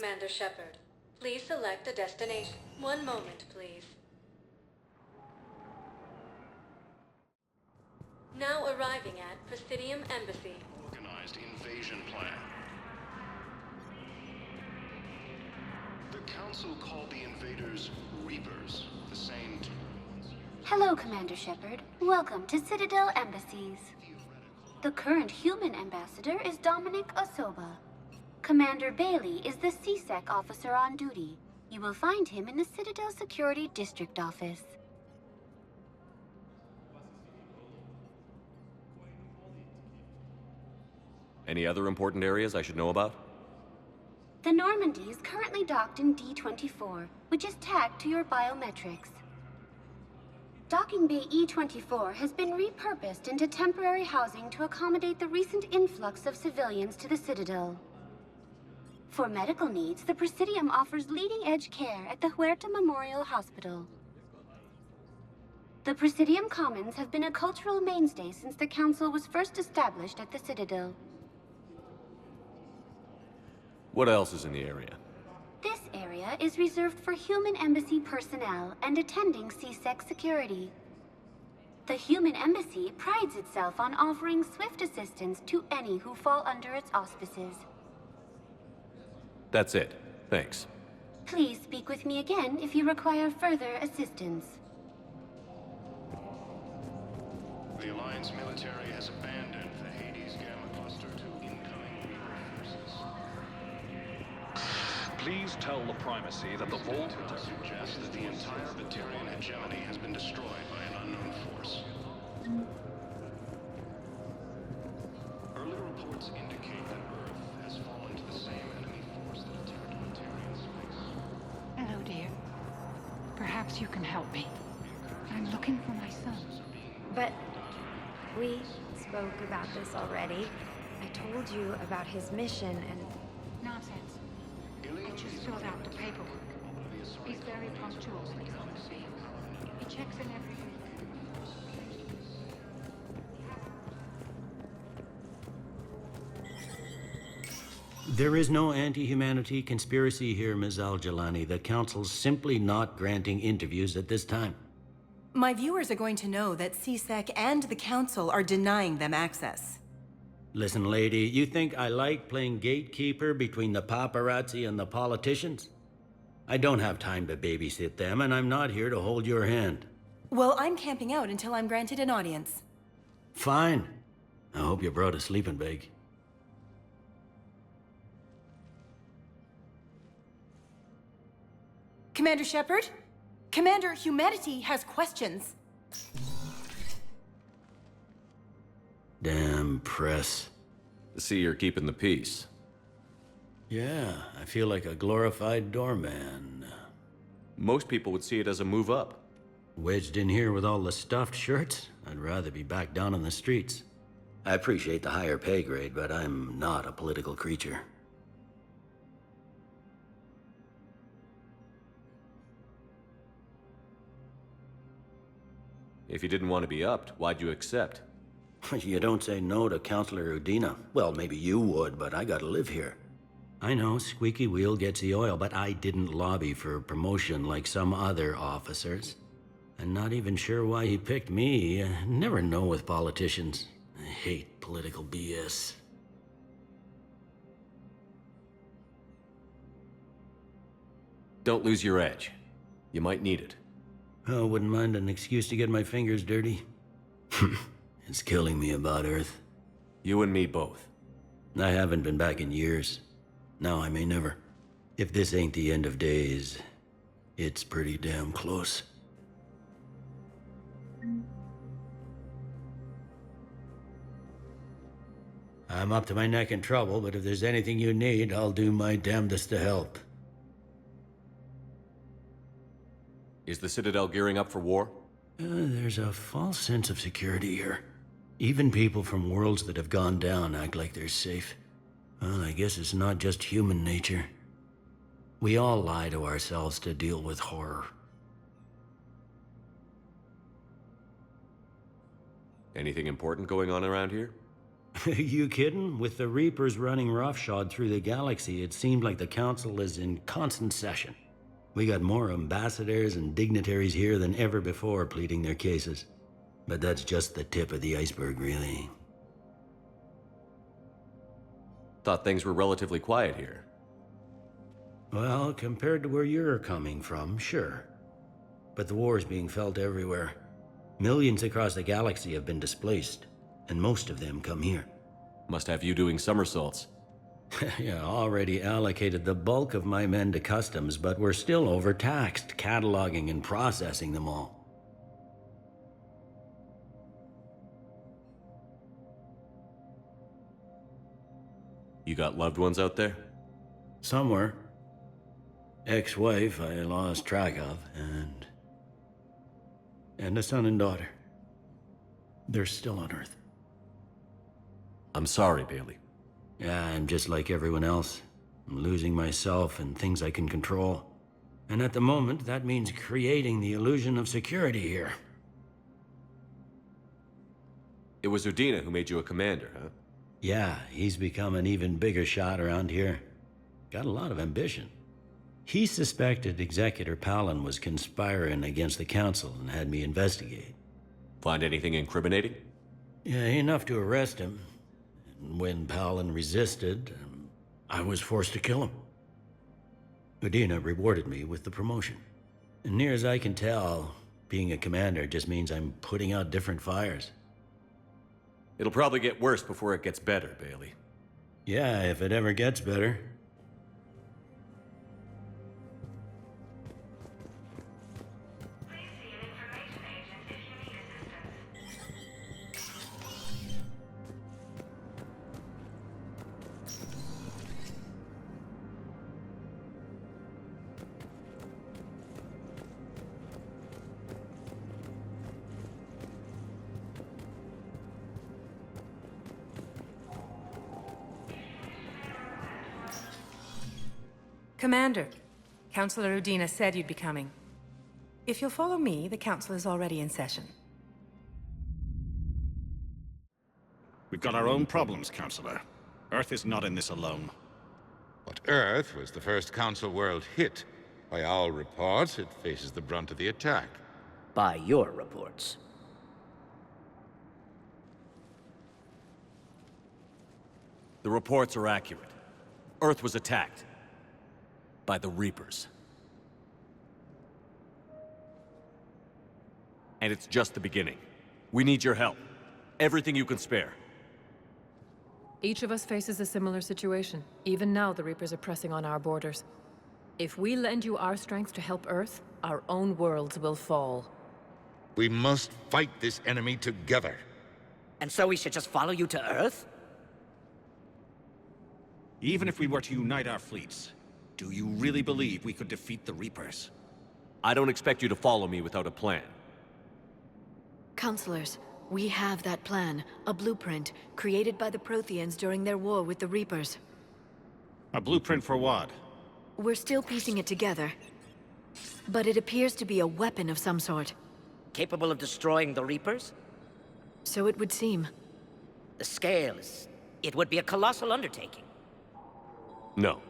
Commander Shepard. Please select a destination. One moment, please. Now arriving at Presidium Embassy. Organized invasion plan. The Council called the invaders Reapers, the same term. Hello, Commander Shepard. Welcome to Citadel Embassies. The current human ambassador is Dominic Osoba. Commander Bailey is the CSEC officer on duty. You will find him in the Citadel Security District Office. Any other important areas I should know about? The Normandy is currently docked in D-24, which is tagged to your biometrics. Docking Bay E-24 has been repurposed into temporary housing to accommodate the recent influx of civilians to the Citadel. For medical needs, the Presidium offers leading-edge care at the Huerta Memorial Hospital. The Presidium Commons have been a cultural mainstay since the Council was first established at the Citadel. What else is in the area? This area is reserved for human embassy personnel and attending CSEC security. The human embassy prides itself on offering swift assistance to any who fall under its auspices. That's it. Thanks. Please speak with me again if you require further assistance. The Alliance military has abandoned the Hades Gamma Cluster to incoming Reaper forces. Please tell the Primacy that the vault Suggests that the entire Batarian hegemony has been destroyed by an unknown force. Early reports indicate that Earth has fallen to the same enemy force that attacked Batarian space. Hello, dear. Perhaps you can help me. I'm looking for my son. But we spoke about this already. I told you about his mission and... Nonsense. I just filled out the paperwork. He's very punctual when he comes to see you. He checks in every week. There is no anti-humanity conspiracy here, Ms. Al-Jalani. The Council's simply not granting interviews at this time. My viewers are going to know that CSEC and the Council are denying them access. Listen, lady, you think I like playing gatekeeper between the paparazzi and the politicians? I don't have time to babysit them, and I'm not here to hold your hand. Well, I'm camping out until I'm granted an audience. Fine. I hope you brought a sleeping bag. Commander Shepard? Commander, humanity has questions. Damn press. I see you're keeping the peace. Yeah, I feel like a glorified doorman. Most people would see it as a move up. Wedged in here with all the stuffed shirts? I'd rather be back down on the streets. I appreciate the higher pay grade, but I'm not a political creature. If you didn't want to be upped, why'd you accept? You don't say no to Counselor Udina. Well, maybe you would, but I gotta live here. I know, squeaky wheel gets the oil, but I didn't lobby for promotion like some other officers. I'm not even sure why he picked me. I never know with politicians. I hate political BS. Don't lose your edge. You might need it. Oh, wouldn't mind an excuse to get my fingers dirty. It's killing me about Earth. You and me both. I haven't been back in years. Now I may never. If this ain't the end of days, it's pretty damn close. I'm up to my neck in trouble, but if there's anything you need, I'll do my damnedest to help. Is the Citadel gearing up for war? There's a false sense of security here. Even people from worlds that have gone down act like they're safe. Well, I guess it's not just human nature. We all lie to ourselves to deal with horror. Anything important going on around here? You kidding? With the Reapers running roughshod through the galaxy, it seemed like the Council is in constant session. We got more ambassadors and dignitaries here than ever before pleading their cases. But that's just the tip of the iceberg, really. Thought things were relatively quiet here. Well, compared to where you're coming from, sure. But the war's being felt everywhere. Millions across the galaxy have been displaced, and most of them come here. Must have you doing somersaults. Yeah, already allocated the bulk of my men to customs, but we're still overtaxed, cataloging and processing them all. You got loved ones out there? Somewhere. Ex-wife I lost track of, and a son and daughter. They're still on Earth. I'm sorry, Bailey. Yeah, I'm just like everyone else. I'm losing myself and things I can control. And at the moment, that means creating the illusion of security here. It was Udina who made you a commander, huh? Yeah, he's become an even bigger shot around here. Got a lot of ambition. He suspected Executor Palin was conspiring against the Council and had me investigate. Find anything incriminating? Yeah, enough to arrest him. And when Palin resisted, I was forced to kill him. Udina rewarded me with the promotion. And near as I can tell, being a commander just means I'm putting out different fires. It'll probably get worse before it gets better, Bailey. Yeah, if it ever gets better. Commander, Councillor Udina said you'd be coming. If you'll follow me, the Council is already in session. We've got our own problems, Councillor. Earth is not in this alone. But Earth was the first Council world hit. By all reports, it faces the brunt of the attack. By your reports. The reports are accurate. Earth was attacked. By the Reapers. And it's just the beginning. We need your help. Everything you can spare. Each of us faces a similar situation. Even now, the Reapers are pressing on our borders. If we lend you our strength to help Earth, our own worlds will fall. We must fight this enemy together. And so we should just follow you to Earth? Even if we were to unite our fleets, do you really believe we could defeat the Reapers? I don't expect you to follow me without a plan. Counselors, we have that plan. A blueprint, created by the Protheans during their war with the Reapers. A blueprint for what? We're still piecing it together. But it appears to be a weapon of some sort. Capable of destroying the Reapers? So it would seem. The scale is... it would be a colossal undertaking. No.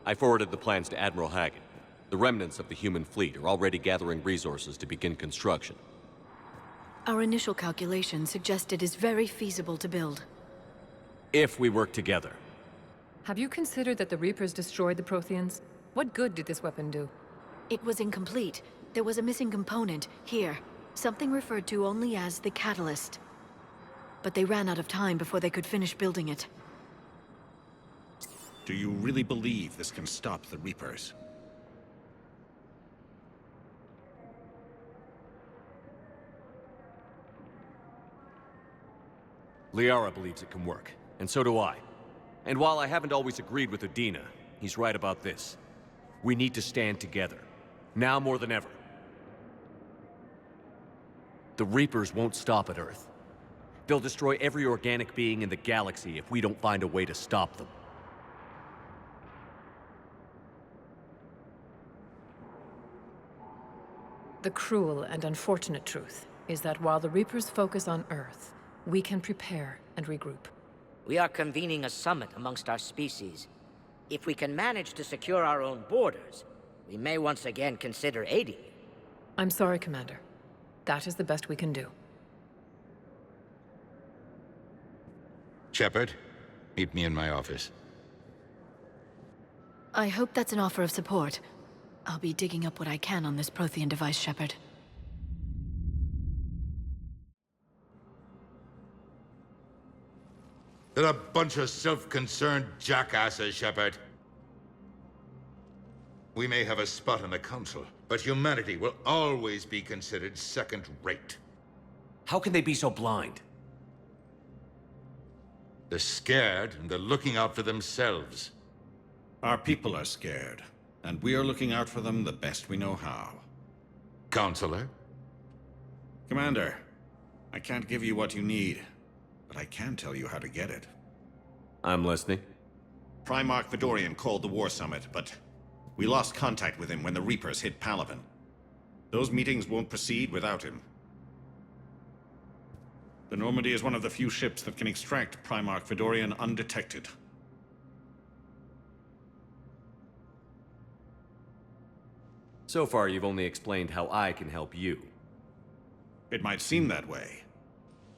I forwarded the plans to Admiral Hagen. The remnants of the human fleet are already gathering resources to begin construction. Our initial calculations suggest it is very feasible to build. If we work together. Have you considered that the Reapers destroyed the Protheans? What good did this weapon do? It was incomplete. There was a missing component, here. Something referred to only as the catalyst. But they ran out of time before they could finish building it. Do you really believe this can stop the Reapers? Liara believes it can work, and so do I. And while I haven't always agreed with Udina, he's right about this. We need to stand together. Now more than ever. The Reapers won't stop at Earth. They'll destroy every organic being in the galaxy if we don't find a way to stop them. The cruel and unfortunate truth is that while the Reapers focus on Earth, we can prepare and regroup. We are convening a summit amongst our species. If we can manage to secure our own borders, we may once again consider aiding you. I'm sorry, Commander. That is the best we can do. Shepard, meet me in my office. I hope that's an offer of support. I'll be digging up what I can on this Prothean device, Shepard. They're a bunch of self-concerned jackasses, Shepard. We may have a spot in the Council, but humanity will always be considered second-rate. How can they be so blind? They're scared, and they're looking out for themselves. Our people are scared, and we are looking out for them the best we know how. Counselor? Commander, I can't give you what you need, but I can tell you how to get it. I'm listening. Primarch Fedorian called the War Summit, but we lost contact with him when the Reapers hit Palaven. Those meetings won't proceed without him. The Normandy is one of the few ships that can extract Primarch Fedorian undetected. So far, you've only explained how I can help you. It might seem that way.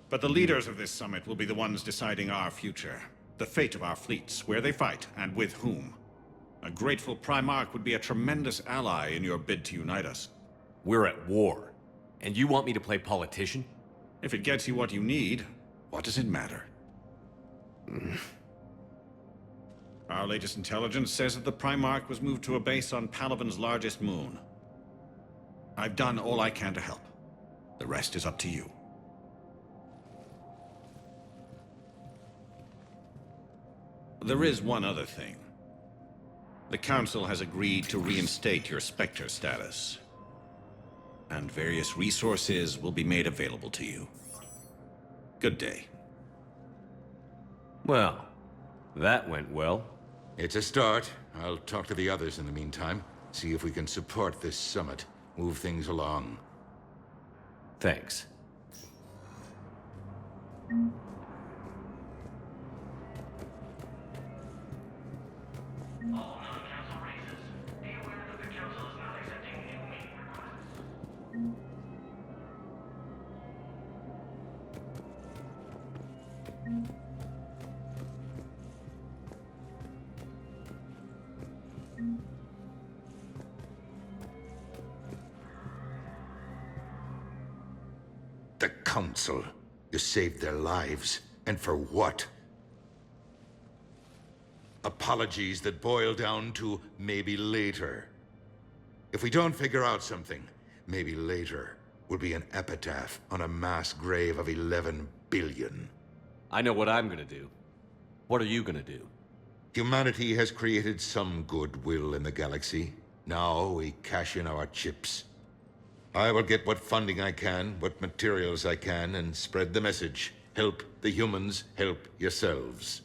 But the leaders of this summit will be the ones deciding our future. The fate of our fleets, where they fight, and with whom. A grateful Primarch would be a tremendous ally in your bid to unite us. We're at war. And you want me to play politician? If it gets you what you need, what does it matter? Our latest intelligence says that the Primarch was moved to a base on Palaven's largest moon. I've done all I can to help. The rest is up to you. There is one other thing. The Council has agreed to reinstate your Spectre status. And various resources will be made available to you. Good day. Well, that went well. It's a start. I'll talk to the others in the meantime. See if we can support this summit. Move things along. Thanks. The Council. You saved their lives. And for what? Apologies that boil down to maybe later. If we don't figure out something, maybe later will be an epitaph on a mass grave of 11 billion. I know what I'm gonna do. What are you gonna do? Humanity has created some goodwill in the galaxy. Now we cash in our chips. I will get what funding I can, what materials I can, and spread the message. Help the humans, help yourselves.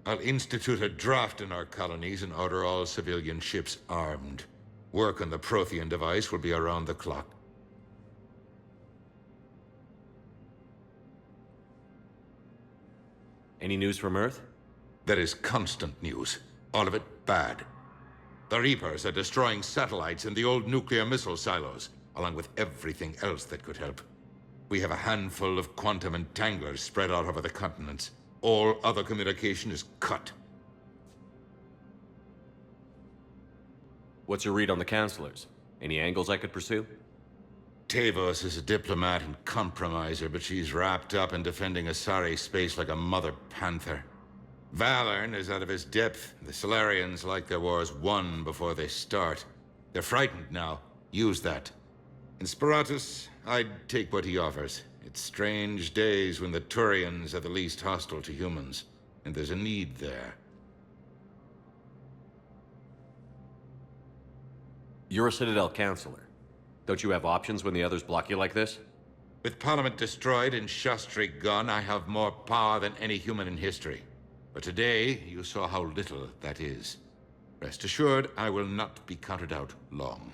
I'll institute a draft in our colonies and order all civilian ships armed. Work on the Prothean device will be around the clock. Any news from Earth? There is constant news. All of it bad. The Reapers are destroying satellites and the old nuclear missile silos, along with everything else that could help. We have a handful of quantum entanglers spread out over the continents. All other communication is cut. What's your read on the counselors? Any angles I could pursue? Tavos is a diplomat and compromiser, but she's wrapped up in defending Asari space like a mother panther. Valorn is out of his depth. The Solarians like their wars won before they start. They're frightened now. Use that. In Sparatus, I'd take what he offers. It's strange days when the Turians are the least hostile to humans, and there's a need there. You're a Citadel counselor. Don't you have options when the others block you like this? With Parliament destroyed and Shastri gone, I have more power than any human in history. But today, you saw how little that is. Rest assured, I will not be counted out long.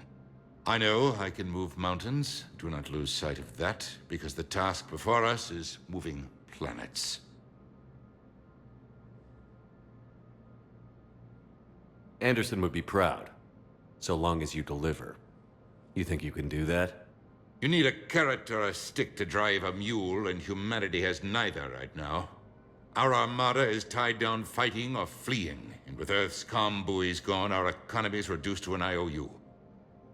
I know I can move mountains. Do not lose sight of that, because the task before us is moving planets. Anderson would be proud, so long as you deliver. You think you can do that? You need a carrot or a stick to drive a mule, and humanity has neither right now. Our armada is tied down fighting or fleeing, and with Earth's comm buoys gone, our economy is reduced to an IOU.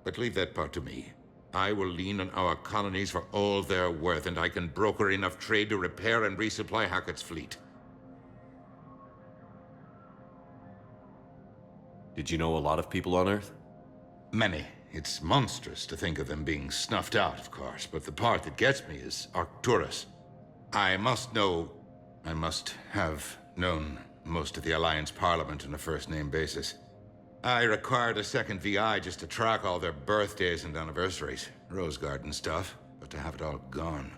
But leave that part to me. I will lean on our colonies for all they're worth, and I can broker enough trade to repair and resupply Hackett's fleet. Did you know a lot of people on Earth? Many. It's monstrous to think of them being snuffed out, of course, but the part that gets me is Arcturus. I must have known most of the Alliance Parliament on a first-name basis. I required a second VI just to track all their birthdays and anniversaries. Rose Garden stuff, but to have it all gone.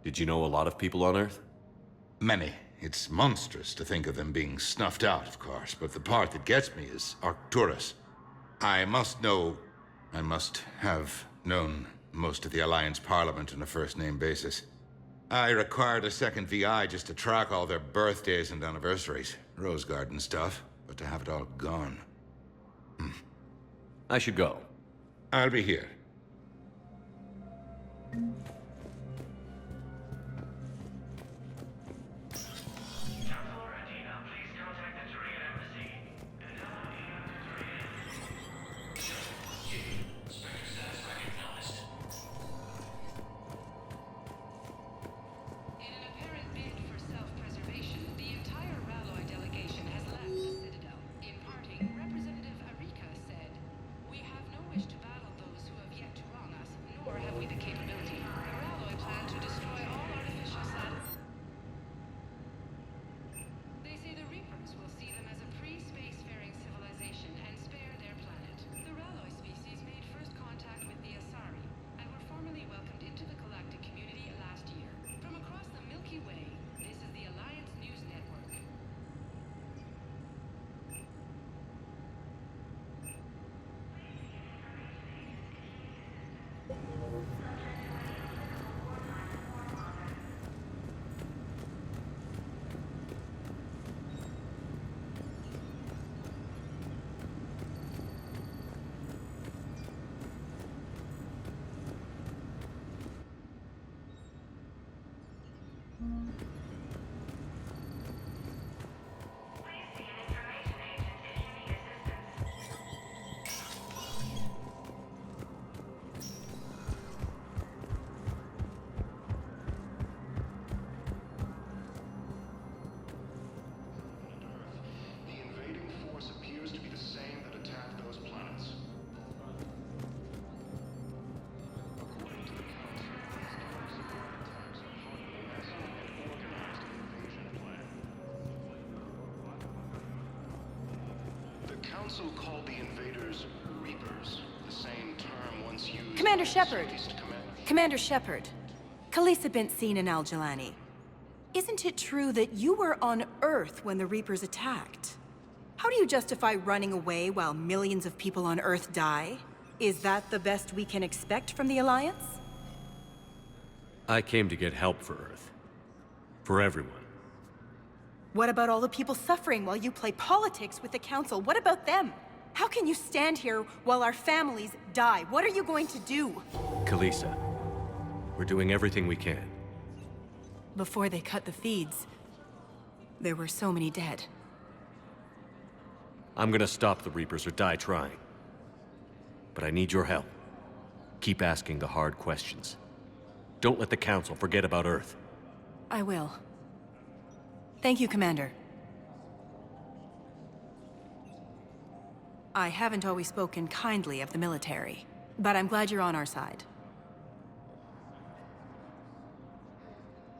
Did you know a lot of people on Earth? Many. It's monstrous to think of them being snuffed out, of course, but the part that gets me is Arcturus. I must have known most of the Alliance Parliament on a first-name basis. I required a second VI just to track all their birthdays and anniversaries. Rose Garden stuff, but to have it all gone. I should go. I'll be here. Council called the invaders Reapers, the same term once used... Commander Shepard! Commander Shepard. Khaleesa bint Seen and Al-Jalani. Isn't it true that you were on Earth when the Reapers attacked? How do you justify running away while millions of people on Earth die? Is that the best we can expect from the Alliance? I came to get help for Earth. For everyone. What about all the people suffering while you play politics with the Council? What about them? How can you stand here while our families die? What are you going to do? Khaleesa, we're doing everything we can. Before they cut the feeds, there were so many dead. I'm gonna stop the Reapers or die trying. But I need your help. Keep asking the hard questions. Don't let the Council forget about Earth. I will. Thank you, Commander. I haven't always spoken kindly of the military, but I'm glad you're on our side.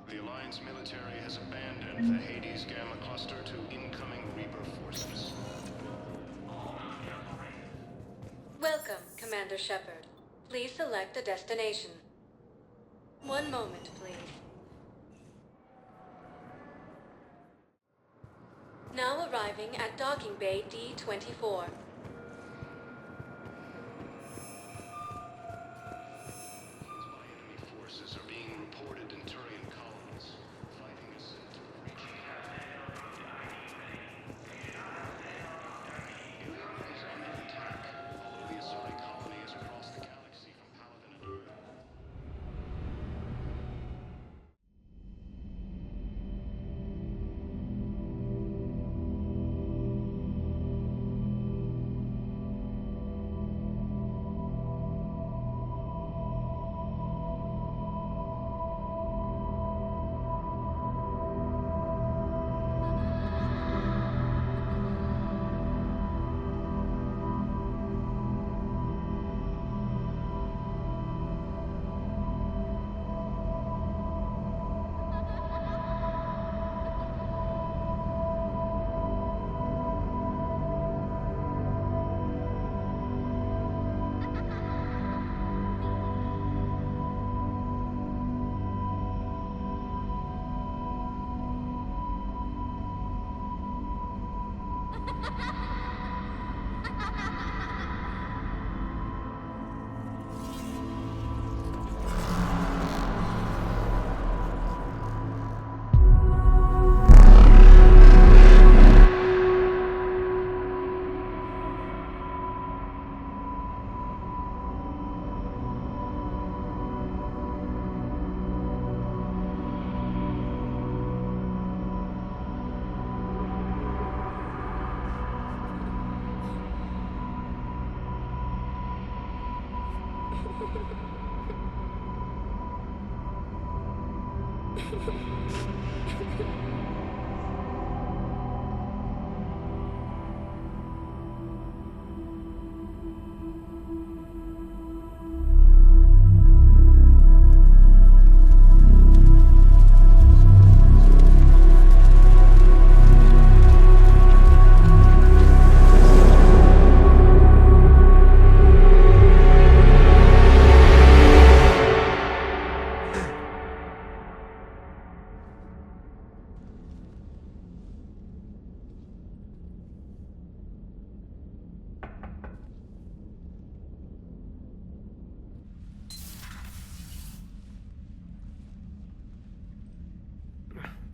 The Alliance military has abandoned the Hades Gamma cluster to incoming Reaper forces. Welcome, Commander Shepard. Please select a destination. One moment, please. Now arriving at Docking Bay D-24.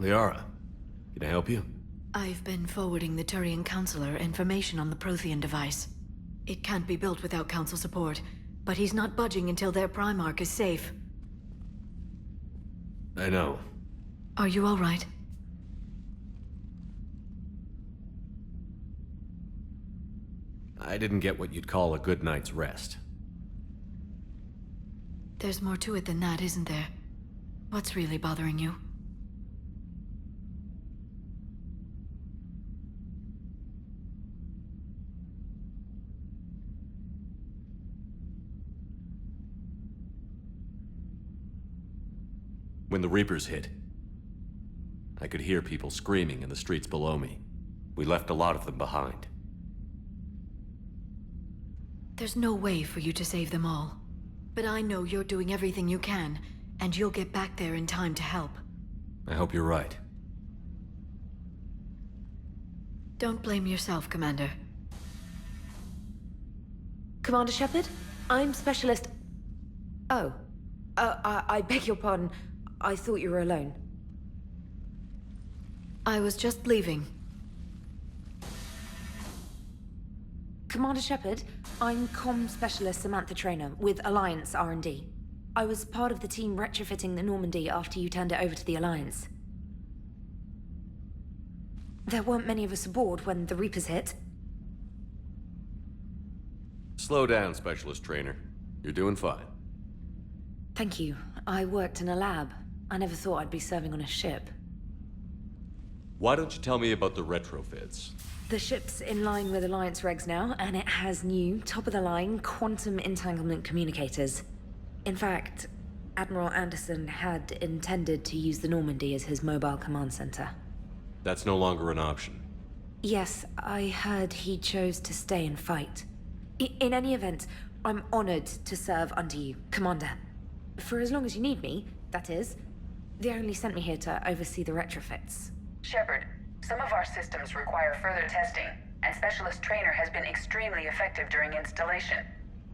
Liara, can I help you? I've been forwarding the Turian Counselor information on the Prothean device. It can't be built without Council support, but he's not budging until their Primarch is safe. I know. Are you all right? I didn't get what you'd call a good night's rest. There's more to it than that, isn't there? What's really bothering you? When the Reapers hit, I could hear people screaming in the streets below me. We left a lot of them behind. There's no way for you to save them all. But I know you're doing everything you can, and you'll get back there in time to help. I hope you're right. Don't blame yourself, Commander. Commander Shepard, I'm Specialist... Oh. I beg your pardon. I thought you were alone. I was just leaving. Commander Shepard, I'm Comm Specialist Samantha Traynor with Alliance R&D. I was part of the team retrofitting the Normandy after you turned it over to the Alliance. There weren't many of us aboard when the Reapers hit. Slow down, Specialist Trainer. You're doing fine. Thank you. I worked in a lab. I never thought I'd be serving on a ship. Why don't you tell me about the retrofits? The ship's in line with Alliance regs now, and it has new, top-of-the-line, quantum entanglement communicators. In fact, Admiral Anderson had intended to use the Normandy as his mobile command center. That's no longer an option. Yes, I heard he chose to stay and fight. In any event, I'm honored to serve under you, Commander. For as long as you need me, that is. They only sent me here to oversee the retrofits. Shepard, some of our systems require further testing, and Specialist Trainer has been extremely effective during installation.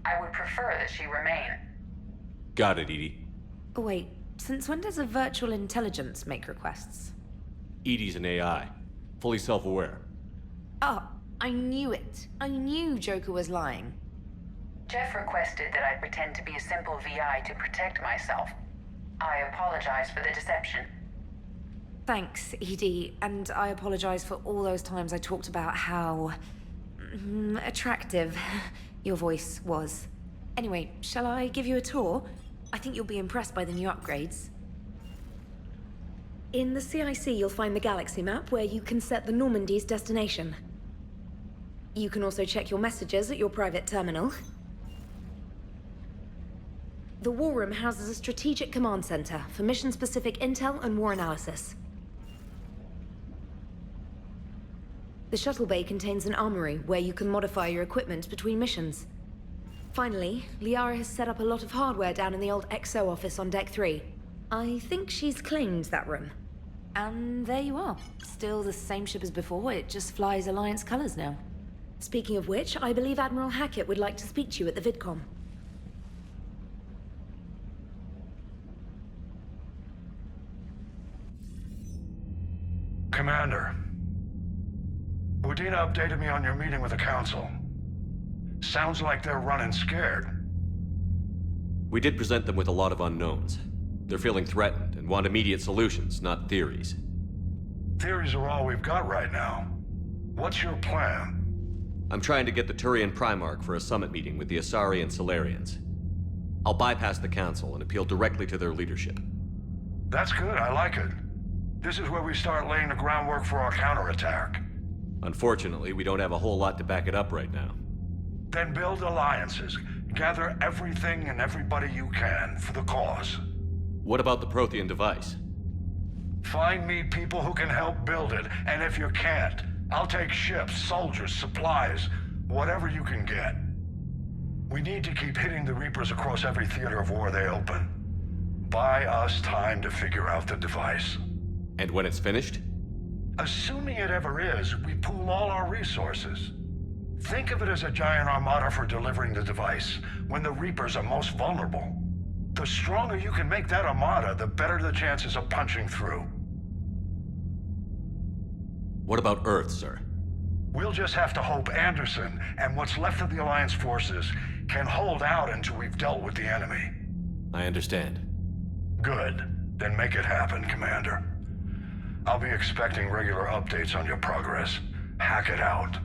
I would prefer that she remain. Got it, Edie. Wait, since when does a virtual intelligence make requests? Edie's an AI. Fully self-aware. Oh, I knew it. I knew Joker was lying. Jeff requested that I pretend to be a simple VI to protect myself. I apologize for the deception. Thanks, Edie, and I apologize for all those times I talked about how... attractive your voice was. Anyway, shall I give you a tour? I think you'll be impressed by the new upgrades. In the CIC, you'll find the galaxy map where you can set the Normandy's destination. You can also check your messages at your private terminal. The War Room houses a strategic command center for mission-specific intel and war analysis. The shuttle bay contains an armory where you can modify your equipment between missions. Finally, Liara has set up a lot of hardware down in the old XO office on Deck 3. I think she's claimed that room. And there you are. Still the same ship as before, it just flies Alliance colors now. Speaking of which, I believe Admiral Hackett would like to speak to you at the VidCom. Commander, Udina updated me on your meeting with the Council. Sounds like they're running scared. We did present them with a lot of unknowns. They're feeling threatened and want immediate solutions, not theories. Theories are all we've got right now. What's your plan? I'm trying to get the Turian Primarch for a summit meeting with the Asari and Solarians. I'll bypass the Council and appeal directly to their leadership. That's good, I like it. This is where we start laying the groundwork for our counterattack. Unfortunately, we don't have a whole lot to back it up right now. Then build alliances. Gather everything and everybody you can for the cause. What about the Prothean device? Find me people who can help build it, and if you can't, I'll take ships, soldiers, supplies, whatever you can get. We need to keep hitting the Reapers across every theater of war they open. Buy us time to figure out the device. And when it's finished? Assuming it ever is, we pool all our resources. Think of it as a giant armada for delivering the device, when the Reapers are most vulnerable. The stronger you can make that armada, the better the chances of punching through. What about Earth, sir? We'll just have to hope Anderson and what's left of the Alliance forces can hold out until we've dealt with the enemy. I understand. Good. Then make it happen, Commander. I'll be expecting regular updates on your progress. Hack it out.